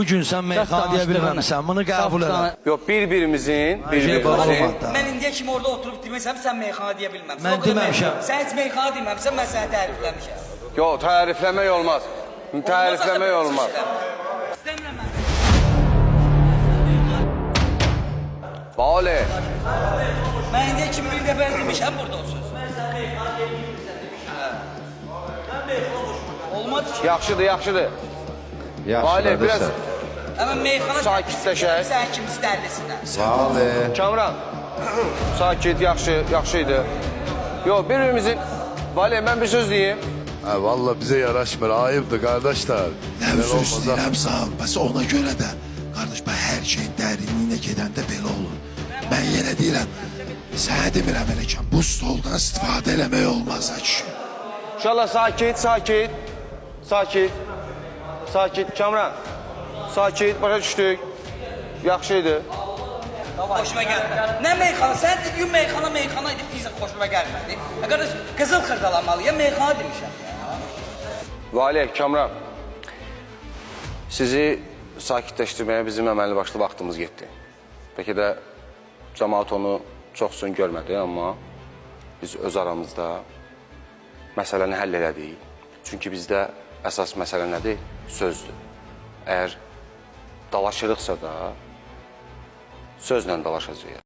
Bugün sen meyxana deyə bilməmsən, bunu qəbul elə. Yok birbirimizin. Mən indiyə kimi orada oturub deməsəm, sən meyxana deyə bilməmsən. Mən deməmişəm. Sən heç meyxana deməmsən, mən səni tərifləmişəm. Yok tariflemek olmaz. Tariflemek olmaz. İstəmirəm mən. Vale. Mən indiyə kimi bir dəfə demişəm burada o söz. Olmadı ki. Yaxşıdır, yaxşıdır. Vale biraz Hemen meyxana sakitləşək. Sən kim istərlisinə. Sağ ol. Kamran. Sakit, yaxşıydı. Yok birbirimizin. Vale ben bir söz diyeyim. Ha, vallahi bize yaraşmır. Ayıptır kardeşler. Mən üzr istəyirəm, sağ ol. Bəs ona görə də, qardaş, mən hər şeyin dərinliyinə gedəndə belə olur. Mən yenə deyirəm, sənə demirəm eləkən, bu stoldan istifadə eləmək olmaz açı. İnşallah sakit. Kamran. Sakit, başa düşdük. Yaxşıydı. Hoşuma gəlmədi. Nə meyxana? Sən dediyin meyxana edib deyirsən, xoşuma gəlmədi. Qardaş, qızıl xırdalanmalıyam, meyxana demişəm. Vale, Kamran. Sizi sakitləşdirməyə bizim əməlli başlı vaxtımız getdi. Bəlkə də cəmaat onu çox uzun görmədi, amma biz öz aramızda məsələni həll elədik. Çünki bizdə əsas məsələ nədir? Sözdür. Əgər dalaşırıqsa da sözlə dalaşacağıq.